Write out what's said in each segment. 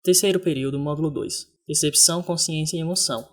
Terceiro período, módulo 2. Percepção, consciência e emoção.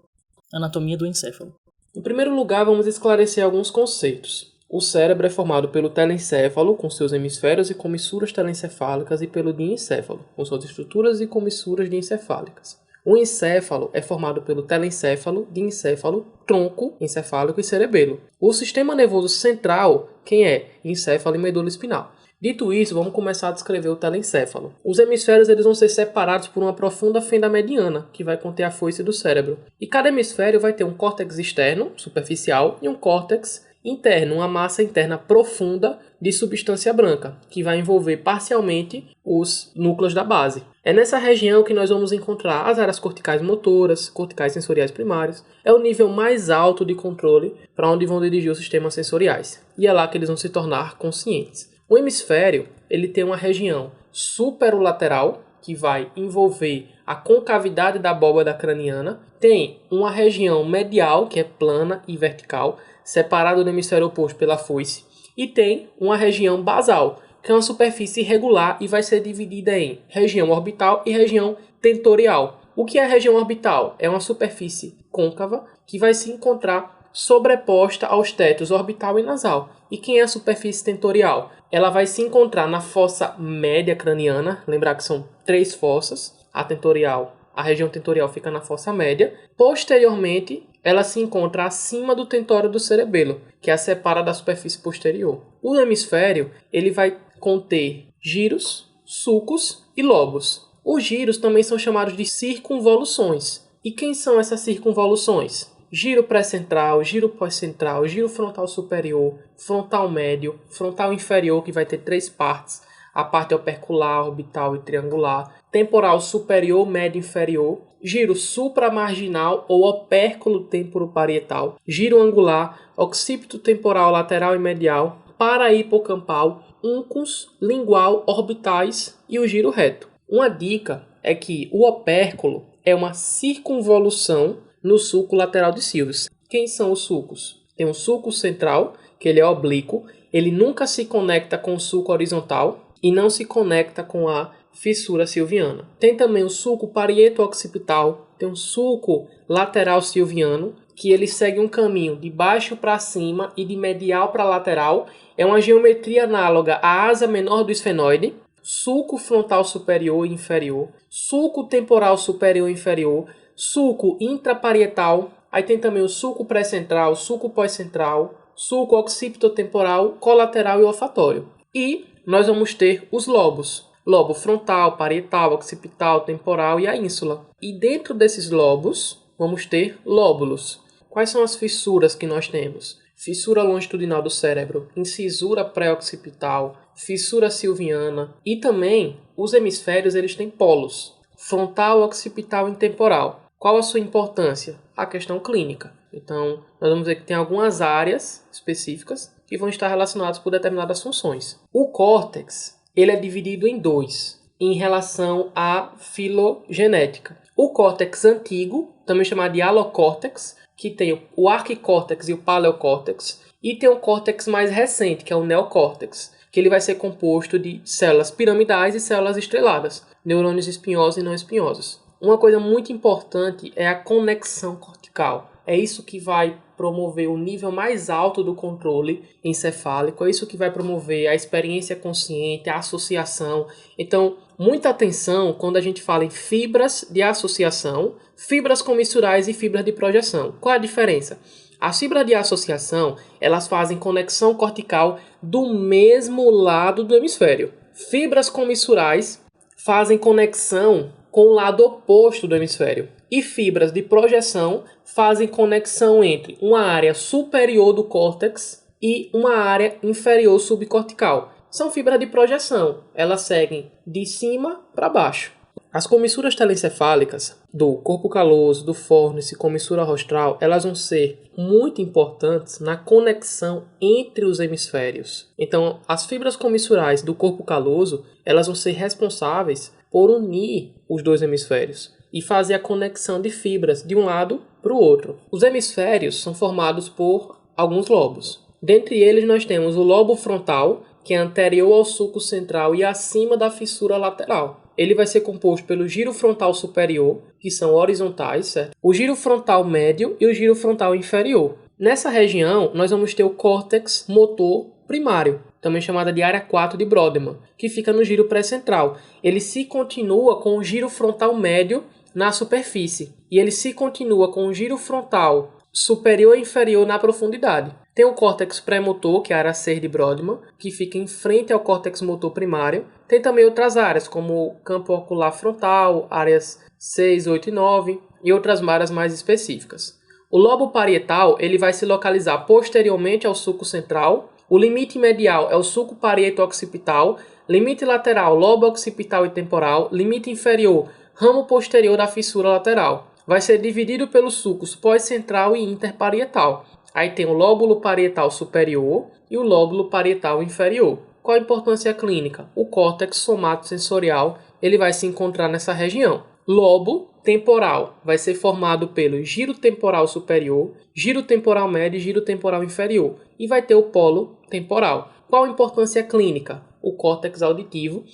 Anatomia do encéfalo. Em primeiro lugar, vamos esclarecer alguns conceitos. O cérebro é formado pelo telencéfalo, com seus hemisférios e comissuras telencefálicas, e pelo diencéfalo, com suas estruturas e comissuras diencefálicas. O encéfalo é formado pelo telencéfalo, diencéfalo, tronco encefálico e cerebelo. O sistema nervoso central, quem é? Encéfalo e medula espinal. Dito isso, vamos começar a descrever o telencéfalo. Os hemisférios eles vão ser separados por uma profunda fenda mediana, que vai conter a foice do cérebro. E cada hemisfério vai ter um córtex externo, superficial, e um córtex interno, uma massa interna profunda de substância branca, que vai envolver parcialmente os núcleos da base. É nessa região que nós vamos encontrar as áreas corticais motoras, corticais sensoriais primários. É o nível mais alto de controle para onde vão dirigir os sistemas sensoriais. E é lá que eles vão se tornar conscientes. O hemisfério ele tem uma região superolateral, que vai envolver a concavidade da abóbada craniana. Tem uma região medial, que é plana e vertical, separada do hemisfério oposto pela foice. E tem uma região basal, que é uma superfície irregular e vai ser dividida em região orbital e região tentorial. O que é a região orbital? É uma superfície côncava que vai se encontrar sobreposta aos tetos orbital e nasal. E quem é a superfície tentorial? Ela vai se encontrar na fossa média craniana, lembrar que são 3 fossas, a região tentorial fica na fossa média. Posteriormente, ela se encontra acima do tentório do cerebelo, que a separa da superfície posterior. O hemisfério ele vai conter giros, sulcos e lobos. Os giros também são chamados de circunvoluções. E quem são essas circunvoluções? Giro pré-central, giro pós-central, giro frontal superior, frontal médio, frontal inferior, que vai ter 3 partes, a parte opercular, orbital e triangular, temporal superior, médio e inferior, giro supramarginal ou opérculo temporoparietal, giro angular, occipito temporal lateral e medial, parahipocampal, uncus, lingual, orbitais e o giro reto. Uma dica é que o opérculo é uma circunvolução no sulco lateral de Silves. Quem são os sulcos? Tem um sulco central, que ele é oblíquo, ele nunca se conecta com o sulco horizontal e não se conecta com a fissura silviana. Tem também o sulco parieto-occipital, tem um sulco lateral silviano, que ele segue um caminho de baixo para cima e de medial para lateral. É uma geometria análoga à asa menor do esfenoide, sulco frontal superior e inferior, sulco temporal superior e inferior, sulco intraparietal, aí tem também o sulco pré-central, sulco pós-central, sulco occipitotemporal, colateral e olfatório. E nós vamos ter os lobos, lobo frontal, parietal, occipital, temporal e a ínsula. E dentro desses lobos, vamos ter lóbulos. Quais são as fissuras que nós temos? Fissura longitudinal do cérebro, incisura pré-occipital, fissura silviana e também os hemisférios eles têm polos, frontal, occipital e temporal. Qual a sua importância? A questão clínica. Então, nós vamos ver que tem algumas áreas específicas que vão estar relacionadas por determinadas funções. O córtex, ele é dividido em 2, em relação à filogenética. O córtex antigo, também chamado de alocórtex, que tem o arquicórtex e o paleocórtex, e tem o córtex mais recente, que é o neocórtex, que ele vai ser composto de células piramidais e células estreladas, neurônios espinhosos e não espinhosos. Uma coisa muito importante é a conexão cortical. É isso que vai promover o nível mais alto do controle encefálico, é isso que vai promover a experiência consciente, a associação. Então, muita atenção quando a gente fala em fibras de associação, fibras comissurais e fibras de projeção. Qual a diferença? As fibras de associação, elas fazem conexão cortical do mesmo lado do hemisfério. Fibras comissurais fazem conexão com o lado oposto do hemisfério. E fibras de projeção fazem conexão entre uma área superior do córtex e uma área inferior subcortical. São fibras de projeção. Elas seguem de cima para baixo. As comissuras telencefálicas do corpo caloso, do fórnice e comissura rostral, elas vão ser muito importantes na conexão entre os hemisférios. Então, as fibras comissurais do corpo caloso, elas vão ser responsáveis por unir os dois hemisférios e fazer a conexão de fibras de um lado para o outro. Os hemisférios são formados por alguns lobos. Dentre eles nós temos o lobo frontal, que é anterior ao sulco central e acima da fissura lateral. ele vai ser composto pelo giro frontal superior, que são horizontais, certo? O giro frontal médio e o giro frontal inferior. Nessa região, nós vamos ter o córtex motor primário, também chamada de área 4 de Brodmann, que fica no giro pré-central. Ele se continua com o giro frontal médio na superfície e ele se continua com o giro frontal superior e inferior na profundidade. Tem o córtex pré-motor, que é a área 6 de Brodmann, que fica em frente ao córtex motor primário. Tem também outras áreas, como o campo ocular frontal, áreas 6, 8 e 9 e outras áreas mais específicas. O lobo parietal ele vai se localizar posteriormente ao sulco central. O limite medial é o sulco parieto-occipital, limite lateral, lobo occipital e temporal, limite inferior, ramo posterior da fissura lateral. Vai ser dividido pelos sulcos pós-central e interparietal. Aí tem o lóbulo parietal superior e o lóbulo parietal inferior. Qual a importância clínica? O córtex somatosensorial ele vai se encontrar nessa região. Lobo temporal vai ser formado pelo giro temporal superior, giro temporal médio e giro temporal inferior. E vai ter o polo temporal. Qual a importância clínica? O córtex auditivo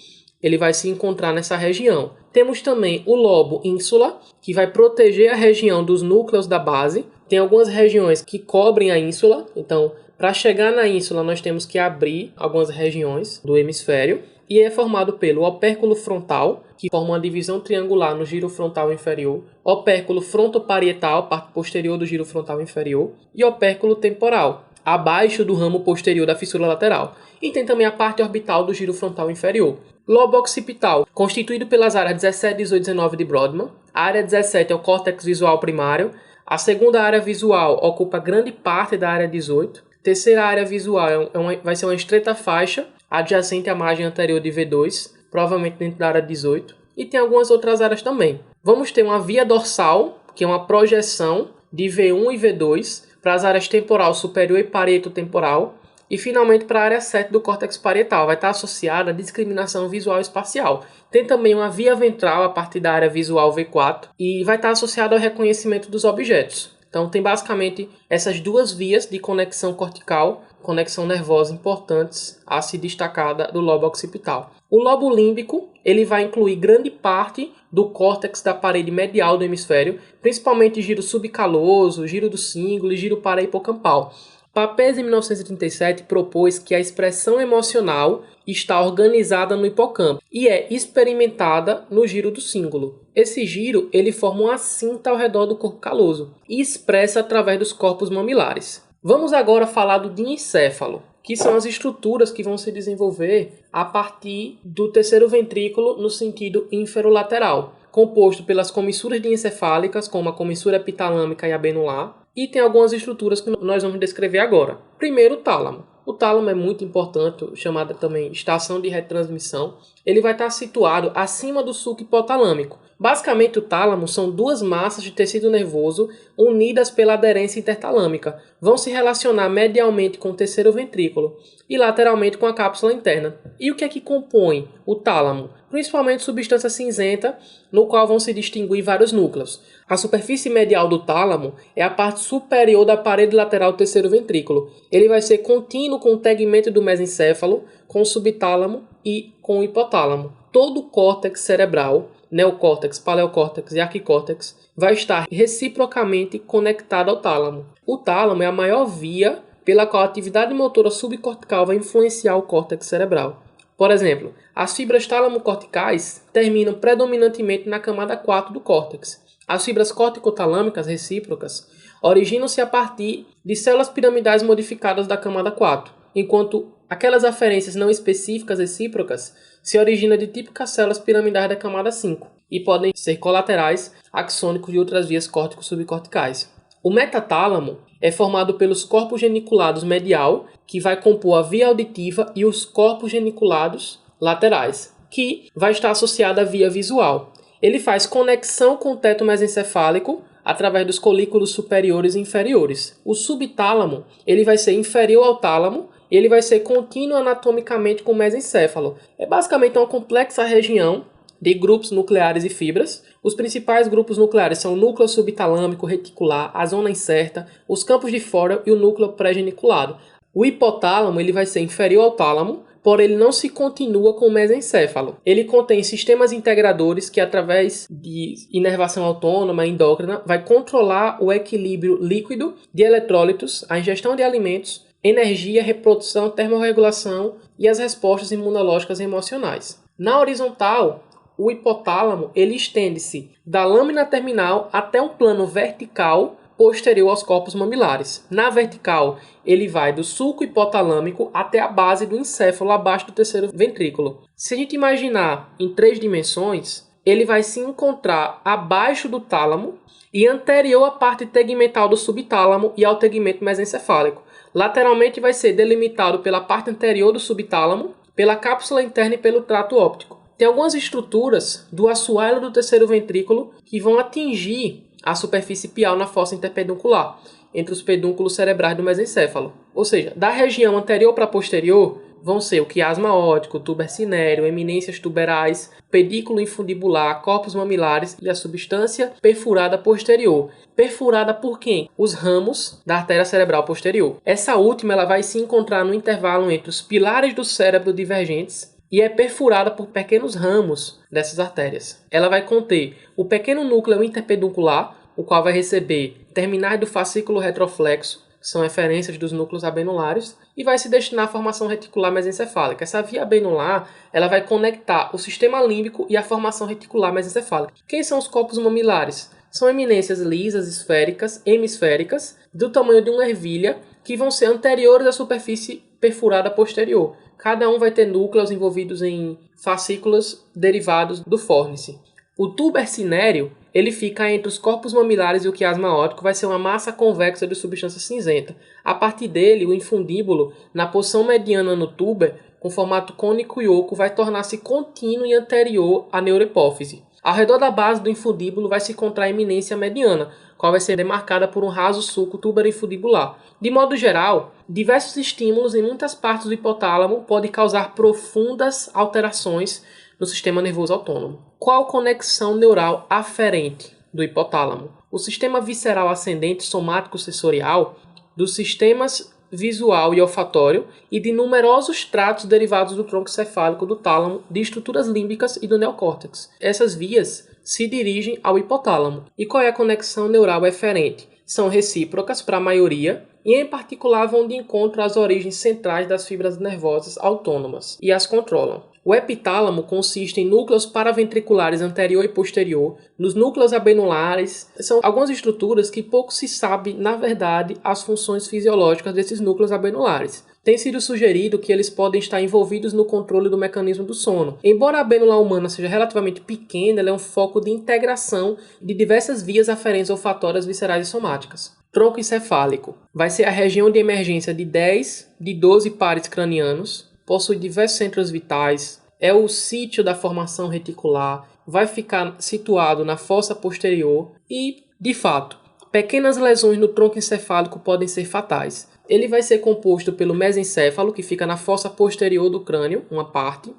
ele vai se encontrar nessa região. Temos também o lobo ínsula, que vai proteger a região dos núcleos da base. Tem algumas regiões que cobrem a ínsula, então para chegar na ínsula nós temos que abrir algumas regiões do hemisfério. E é formado pelo opérculo frontal, que forma uma divisão triangular no giro frontal inferior, opérculo frontoparietal, parte posterior do giro frontal inferior, e opérculo temporal, abaixo do ramo posterior da fissura lateral. E tem também a parte orbital do giro frontal inferior. Lobo occipital, constituído pelas áreas 17, 18 e 19 de Brodmann. A área 17 é o córtex visual primário. A segunda área visual ocupa grande parte da área 18. A terceira área visual vai ser uma estreita faixa adjacente à margem anterior de V2, provavelmente dentro da área 18. E tem algumas outras áreas também. Vamos ter uma via dorsal, que é uma projeção de V1 e V2 para as áreas temporal superior e parieto temporal. E finalmente para a área 7 do córtex parietal, vai estar associada à discriminação visual espacial. Tem também uma via ventral a partir da área visual V4 e vai estar associada ao reconhecimento dos objetos. Então tem basicamente essas duas vias de conexão cortical, conexão nervosa importantes a se destacar do lobo occipital. O lobo límbico ele vai incluir grande parte do córtex da parede medial do hemisfério, principalmente giro subcaloso, giro do cíngulo e giro parahipocampal. Papez, em 1937, propôs que a expressão emocional está organizada no hipocampo e é experimentada no giro do cíngulo. Esse giro ele forma uma cinta ao redor do corpo caloso e expressa através dos corpos mamilares. Vamos agora falar do diencéfalo, que são as estruturas que vão se desenvolver a partir do terceiro ventrículo no sentido inferolateral, composto pelas comissuras diencefálicas, como a comissura epitalâmica e abenular, e tem algumas estruturas que nós vamos descrever agora. Primeiro, o tálamo. O tálamo é muito importante, chamada também estação de retransmissão. Ele vai estar situado acima do sulco hipotalâmico. Basicamente, o tálamo são duas massas de tecido nervoso unidas pela aderência intertalâmica. Vão se relacionar medialmente com o terceiro ventrículo e lateralmente com a cápsula interna. E o que é que compõe o tálamo? Principalmente substância cinzenta, no qual vão se distinguir vários núcleos. A superfície medial do tálamo é a parte superior da parede lateral do terceiro ventrículo. Ele vai ser contínuo com o tegmento do mesencéfalo, com o subtálamo e com o hipotálamo. Todo o córtex cerebral, neocórtex, paleocórtex e arquicórtex, vai estar reciprocamente conectado ao tálamo. O tálamo é a maior via pela qual a atividade motora subcortical vai influenciar o córtex cerebral. Por exemplo, as fibras tálamo-corticais terminam predominantemente na camada 4 do córtex. As fibras corticotalâmicas recíprocas originam-se a partir de células piramidais modificadas da camada 4, enquanto aquelas aferências não específicas recíprocas se originam de típicas células piramidais da camada 5 e podem ser colaterais, axônicos e outras vias córtico-subcorticais. O metatálamo é formado pelos corpos geniculados medial, que vai compor a via auditiva, e os corpos geniculados laterais, que vai estar associado à via visual. Ele faz conexão com o teto mesencefálico através dos colículos superiores e inferiores. O subtálamo ele vai ser inferior ao tálamo e ele vai ser contínuo anatomicamente com o mesencéfalo. É basicamente uma complexa região de grupos nucleares e fibras. Os principais grupos nucleares são o núcleo subtalâmico reticular, a zona incerta, os campos de fora e o núcleo pré-geniculado. O hipotálamo ele vai ser inferior ao tálamo, porém ele não se continua com o mesencéfalo. Ele contém sistemas integradores que, através de inervação autônoma endócrina, vai controlar o equilíbrio líquido de eletrólitos, a ingestão de alimentos, energia, reprodução, termorregulação e as respostas imunológicas e emocionais. Na horizontal, o hipotálamo ele estende-se da lâmina terminal até um plano vertical posterior aos corpos mamilares. Na vertical, ele vai do sulco hipotalâmico até a base do encéfalo, abaixo do terceiro ventrículo. Se a gente imaginar em 3 dimensões, ele vai se encontrar abaixo do tálamo e anterior à parte tegmental do subtálamo e ao tegmento mesencefálico. Lateralmente vai ser delimitado pela parte anterior do subtálamo, pela cápsula interna e pelo trato óptico. Tem algumas estruturas do assoalho do terceiro ventrículo que vão atingir a superfície pial na fossa interpeduncular, entre os pedúnculos cerebrais do mesencéfalo. Ou seja, da região anterior para posterior vão ser o quiasma óptico, tuber cinério, eminências tuberais, pedículo infundibular, corpos mamilares e a substância perfurada posterior. Perfurada por quem? Os ramos da artéria cerebral posterior. Essa última ela vai se encontrar no intervalo entre os pilares do cérebro divergentes e é perfurada por pequenos ramos dessas artérias. Ela vai conter o pequeno núcleo interpeduncular, o qual vai receber terminais do fascículo retroflexo, que são referências dos núcleos abenulares, e vai se destinar à formação reticular mesencefálica. Essa via abenular ela vai conectar o sistema límbico e a formação reticular mesencefálica. Quem são os corpos mamilares? São eminências lisas, esféricas, hemisféricas, do tamanho de uma ervilha, que vão ser anteriores à superfície perfurada posterior. Cada um vai ter núcleos envolvidos em fascículos derivados do fórnice. O tuber cinério, ele fica entre os corpos mamilares e o quiasma óptico, vai ser uma massa convexa de substância cinzenta. A partir dele, o infundíbulo, na posição mediana no tuber, com formato cônico e oco, vai tornar-se contínuo e anterior à neurohipófise. Ao redor da base do infundíbulo vai se encontrar a eminência mediana, qual vai ser demarcada por um raso sulco tuberoinfundibular. De modo geral, diversos estímulos em muitas partes do hipotálamo podem causar profundas alterações no sistema nervoso autônomo. Qual conexão neural aferente do hipotálamo? O sistema visceral ascendente somático-sensorial dos sistemas visual e olfatório e de numerosos tratos derivados do tronco cefálico do tálamo, de estruturas límbicas e do neocórtex. Essas vias se dirigem ao hipotálamo. E qual é a conexão neural eferente? São recíprocas para a maioria e, em particular, vão de encontro às origens centrais das fibras nervosas autônomas e as controlam. O epitálamo consiste em núcleos paraventriculares anterior e posterior. Nos núcleos abenulares são algumas estruturas que pouco se sabe, na verdade, as funções fisiológicas desses núcleos abenulares. Tem sido sugerido que eles podem estar envolvidos no controle do mecanismo do sono. Embora a abênula humana seja relativamente pequena, ela é um foco de integração de diversas vias aferentes olfatórias, viscerais e somáticas. Tronco encefálico vai ser a região de emergência de 10 de 12 pares cranianos. Possui diversos centros vitais, é o sítio da formação reticular, vai ficar situado na fossa posterior e, de fato, pequenas lesões no tronco encefálico podem ser fatais. Ele vai ser composto pelo mesencéfalo, que fica na fossa posterior do crânio, uma parte.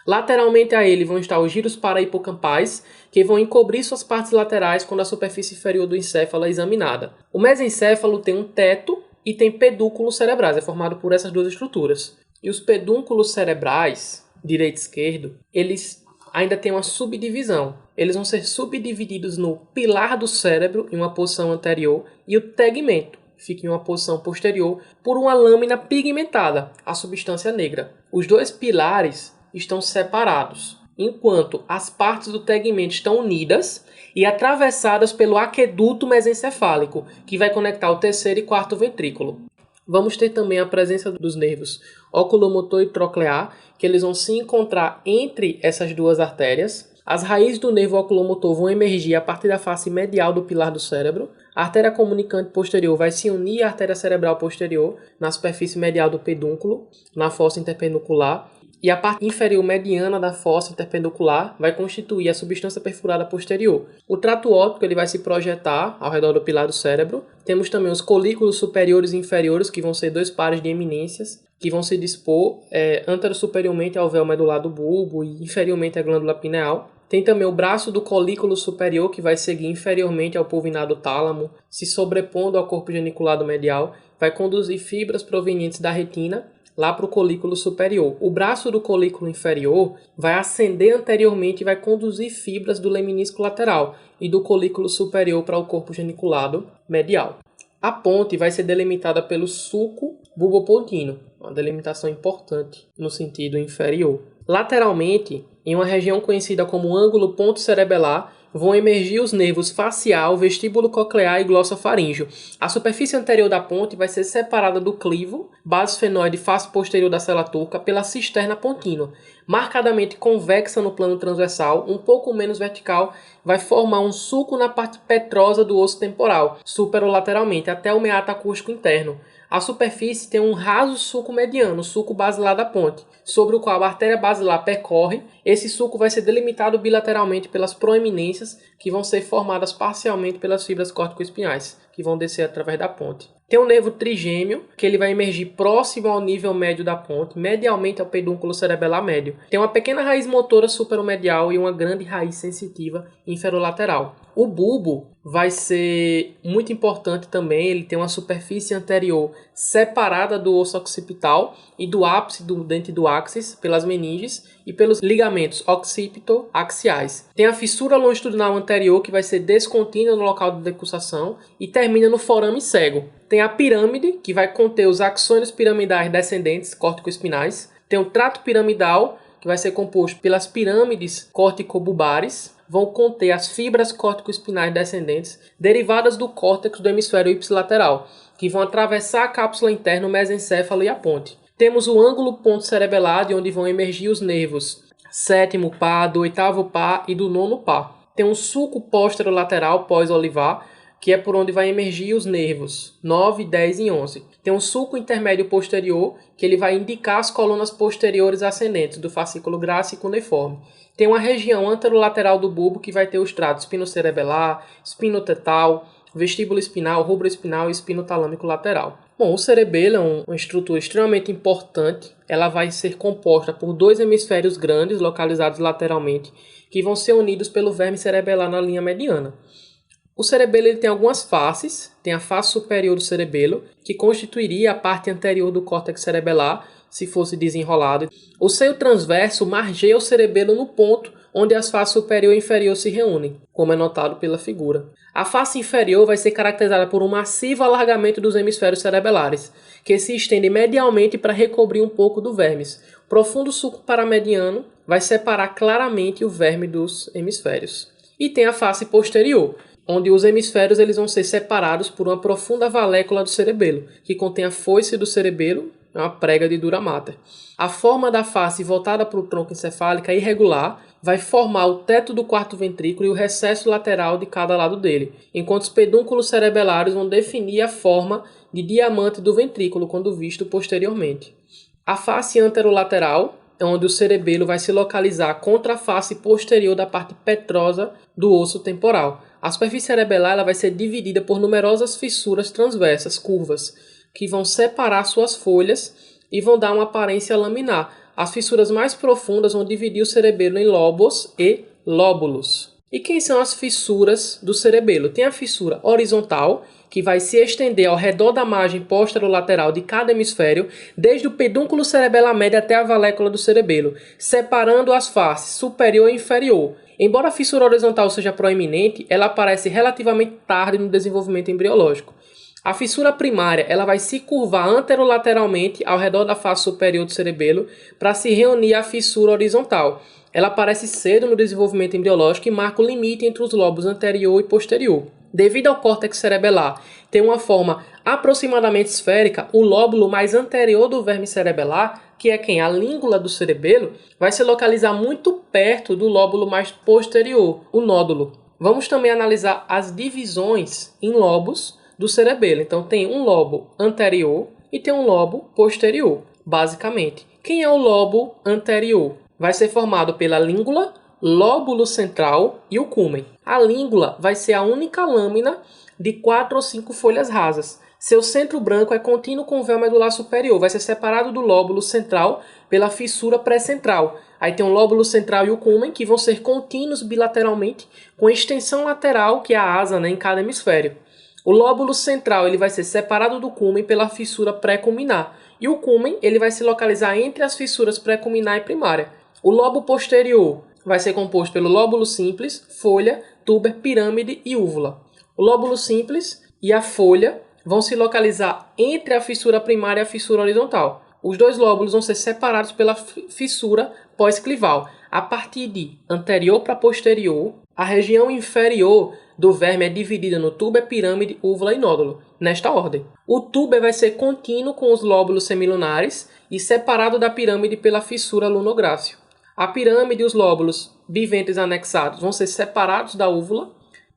Lateralmente a ele vão estar os giros parahipocampais, que vão encobrir suas partes laterais quando a superfície inferior do encéfalo é examinada. O mesencéfalo tem um teto e tem pedúnculos cerebrais, é formado por essas duas estruturas. E os pedúnculos cerebrais, direito e esquerdo, eles ainda têm uma subdivisão. Eles vão ser subdivididos no pilar do cérebro, em uma posição anterior, e o tegmento, fica em uma posição posterior, por uma lâmina pigmentada, a substância negra. Os dois pilares estão separados, enquanto as partes do tegmento estão unidas e atravessadas pelo aqueduto mesencefálico, que vai conectar o terceiro e quarto ventrículo. Vamos ter também a presença dos nervos oculomotor e troclear, que eles vão se encontrar entre essas duas artérias. As raízes do nervo oculomotor vão emergir a partir da face medial do pilar do cérebro. A artéria comunicante posterior vai se unir à artéria cerebral posterior na superfície medial do pedúnculo, na fossa interpenducular. E a parte inferior mediana da fossa interpenducular vai constituir a substância perfurada posterior. O trato óptico ele vai se projetar ao redor do pilar do cérebro. Temos também os colículos superiores e inferiores, que vão ser dois pares de eminências, que vão se dispor anterosuperiormente ao véu medular do bulbo e inferiormente à glândula pineal. Tem também o braço do colículo superior, que vai seguir inferiormente ao pulvinado tálamo, se sobrepondo ao corpo geniculado medial, vai conduzir fibras provenientes da retina lá para o colículo superior. O braço do colículo inferior vai ascender anteriormente e vai conduzir fibras do leminisco lateral e do colículo superior para o corpo geniculado medial. A ponte vai ser delimitada pelo sulco bulbopontino, uma delimitação importante no sentido inferior. Lateralmente, em uma região conhecida como ângulo ponto-cerebelar, vão emergir os nervos facial, vestíbulo coclear e glossofaríngeo. A superfície anterior da ponte vai ser separada do clivo, base esfenoide face posterior da cela turca, pela cisterna pontínua. Marcadamente convexa no plano transversal, um pouco menos vertical, vai formar um sulco na parte petrosa do osso temporal, superolateralmente, até o meato acústico interno. A superfície tem um raso sulco mediano, sulco basilar da ponte, sobre o qual a artéria basilar percorre. Esse sulco vai ser delimitado bilateralmente pelas proeminências, que vão ser formadas parcialmente pelas fibras córtico-espinhais, que vão descer através da ponte. Tem um nervo trigêmeo, que ele vai emergir próximo ao nível médio da ponte, medialmente ao pedúnculo cerebelar médio. Tem uma pequena raiz motora superomedial e uma grande raiz sensitiva inferolateral. O bulbo vai ser muito importante também, ele tem uma superfície anterior separada do osso occipital e do ápice do dente do áxis pelas meninges e pelos ligamentos occipito-axiais. Tem a fissura longitudinal anterior que vai ser descontínua no local de decussação e termina no forame cego. Tem a pirâmide, que vai conter os axônios piramidais descendentes córtico-espinais. Tem o trato piramidal, que vai ser composto pelas pirâmides córtico-bulbares. Vão conter as fibras córtico-espinais descendentes derivadas do córtex do hemisfério ipsilateral, que vão atravessar a cápsula interna, o mesencéfalo e a ponte. Temos o ângulo ponto cerebelar, de onde vão emergir os nervos sétimo pá, do oitavo pá e do nono pá. Tem um sulco posterolateral pós-olivar, que é por onde vai emergir os nervos 9, 10 e 11. Tem um sulco intermédio posterior, que ele vai indicar as colunas posteriores ascendentes do fascículo grácil e cuneiforme. Tem uma região anterolateral do bulbo que vai ter os tratos espinocerebelar, espinotetal, vestíbulo espinal, rubro espinal e espinotalâmico lateral. Bom, o cerebelo é uma estrutura extremamente importante. Ela vai ser composta por dois hemisférios grandes, localizados lateralmente, que vão ser unidos pelo verme cerebelar na linha mediana. O cerebelo ele tem algumas faces. Tem a face superior do cerebelo, que constituiria a parte anterior do córtex cerebelar, se fosse desenrolado. O seio transverso margeia o cerebelo no ponto onde as faces superior e inferior se reúnem, como é notado pela figura. A face inferior vai ser caracterizada por um massivo alargamento dos hemisférios cerebelares, que se estende medialmente para recobrir um pouco do vermes. O profundo sulco paramediano vai separar claramente o verme dos hemisférios. E tem a face posterior, onde os hemisférios eles vão ser separados por uma profunda valécula do cerebelo, que contém a foice do cerebelo, é uma prega de dura mater. A forma da face voltada para o tronco encefálico é irregular, vai formar o teto do quarto ventrículo e o recesso lateral de cada lado dele, enquanto os pedúnculos cerebelares vão definir a forma de diamante do ventrículo quando visto posteriormente. A face anterolateral é onde o cerebelo vai se localizar contra a face posterior da parte petrosa do osso temporal. A superfície cerebelar ela vai ser dividida por numerosas fissuras transversas, curvas, que vão separar suas folhas e vão dar uma aparência laminar. As fissuras mais profundas vão dividir o cerebelo em lobos e lóbulos. E quem são as fissuras do cerebelo? Tem a fissura horizontal, que vai se estender ao redor da margem posterolateral de cada hemisfério, desde o pedúnculo cerebelar médio até a valécula do cerebelo, separando as faces superior e inferior. Embora a fissura horizontal seja proeminente, ela aparece relativamente tarde no desenvolvimento embriológico. A fissura primária ela vai se curvar anterolateralmente ao redor da face superior do cerebelo para se reunir à fissura horizontal. Ela aparece cedo no desenvolvimento embriológico e marca o limite entre os lobos anterior e posterior. Devido ao córtex cerebelar ter uma forma aproximadamente esférica, o lóbulo mais anterior do verme cerebelar, que é a língula do cerebelo, vai se localizar muito perto do lóbulo mais posterior, o nódulo. Vamos também analisar as divisões em lobos do cerebelo. Então tem um lobo anterior e tem um lobo posterior, basicamente. Quem é o lobo anterior? Vai ser formado pela língula, lóbulo central e o cúmen. A língula vai ser a única lâmina de 4 ou 5 folhas rasas. Seu centro branco é contínuo com o véu medular superior. Vai ser separado do lóbulo central pela fissura pré-central. Aí tem o lóbulo central e o cúmen, que vão ser contínuos bilateralmente, com extensão lateral, que é a asa, em cada hemisfério. O lóbulo central ele vai ser separado do cúmen pela fissura pré-culminar. E o cúmen ele vai se localizar entre as fissuras pré-cuminar e primária. O lobo posterior vai ser composto pelo lóbulo simples, folha, túber, pirâmide e úvula. O lóbulo simples e a folha vão se localizar entre a fissura primária e a fissura horizontal. Os dois lóbulos vão ser separados pela fissura pós-clival. A partir de anterior para posterior, a região inferior do verme é dividida no túber, pirâmide, úvula e nódulo, nesta ordem. O túber vai ser contínuo com os lóbulos semilunares e separado da pirâmide pela fissura lunográcil. A pirâmide e os lóbulos biventes anexados vão ser separados da úvula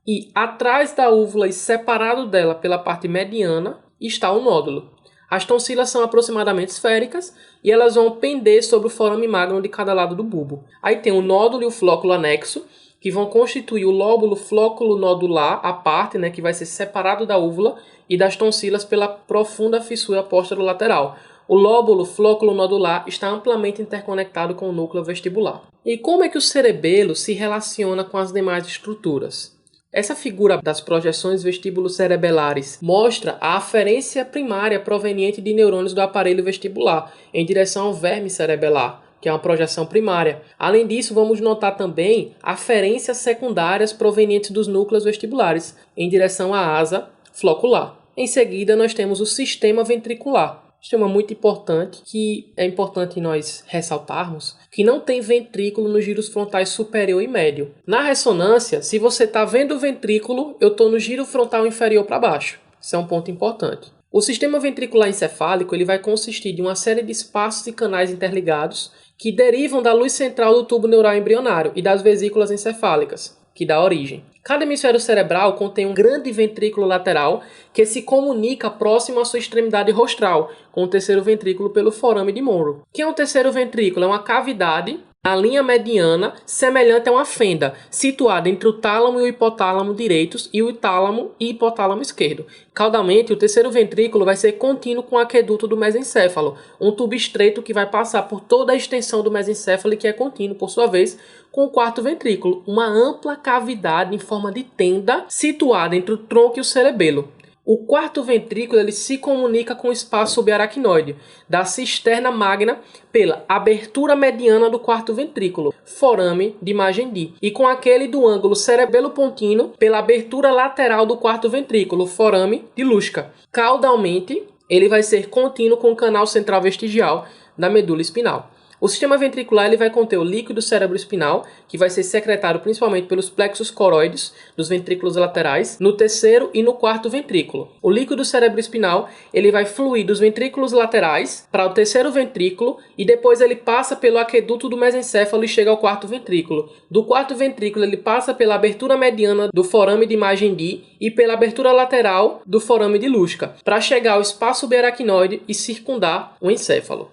e atrás da úvula e separado dela pela parte mediana está o nódulo. As tonsilas são aproximadamente esféricas e elas vão pender sobre o forame magno de cada lado do bulbo. Aí tem o nódulo e o flóculo anexo, que vão constituir o lóbulo flóculo nodular, a parte, que vai ser separado da úvula e das tonsilas pela profunda fissura posterolateral. O lóbulo flóculo nodular está amplamente interconectado com o núcleo vestibular. E como é que o cerebelo se relaciona com as demais estruturas? Essa figura das projeções vestibulocerebelares mostra a aferência primária proveniente de neurônios do aparelho vestibular em direção ao verme cerebelar, que é uma projeção primária. Além disso, vamos notar também aferências secundárias provenientes dos núcleos vestibulares em direção à asa flocular. Em seguida, nós temos o sistema ventricular. Sistema muito importante, que é importante nós ressaltarmos, que não tem ventrículo nos giros frontais superior e médio. Na ressonância, se você está vendo o ventrículo, eu estou no giro frontal inferior para baixo. Isso é um ponto importante. O sistema ventricular encefálico ele vai consistir de uma série de espaços e canais interligados que derivam da luz central do tubo neural embrionário e das vesículas encefálicas, que dá origem. Cada hemisfério cerebral contém um grande ventrículo lateral que se comunica próximo à sua extremidade rostral, com o terceiro ventrículo pelo forame de Monro. O que é um terceiro ventrículo? É uma cavidade na linha mediana semelhante a uma fenda, situada entre o tálamo e o hipotálamo direitos e o tálamo e hipotálamo esquerdo. Caudalmente, o terceiro ventrículo vai ser contínuo com o aqueduto do mesencéfalo, um tubo estreito que vai passar por toda a extensão do mesencéfalo e que é contínuo, por sua vez, com o quarto ventrículo, uma ampla cavidade em forma de tenda situada entre o tronco e o cerebelo. O quarto ventrículo ele se comunica com o espaço subaracnoide da cisterna magna pela abertura mediana do quarto ventrículo, forame de Magendie, e com aquele do ângulo cerebelo-pontino pela abertura lateral do quarto ventrículo, forame de Luschka. Caudalmente, ele vai ser contínuo com o canal central vestigial da medula espinal. O sistema ventricular ele vai conter o líquido cerebroespinal, que vai ser secretado principalmente pelos plexos coroides dos ventrículos laterais, no terceiro e no quarto ventrículo. O líquido cerebroespinal ele vai fluir dos ventrículos laterais para o terceiro ventrículo e depois ele passa pelo aqueduto do mesencéfalo e chega ao quarto ventrículo. Do quarto ventrículo ele passa pela abertura mediana do forame de Magendie e pela abertura lateral do forame de Luschka, para chegar ao espaço subaracnoide e circundar o encéfalo.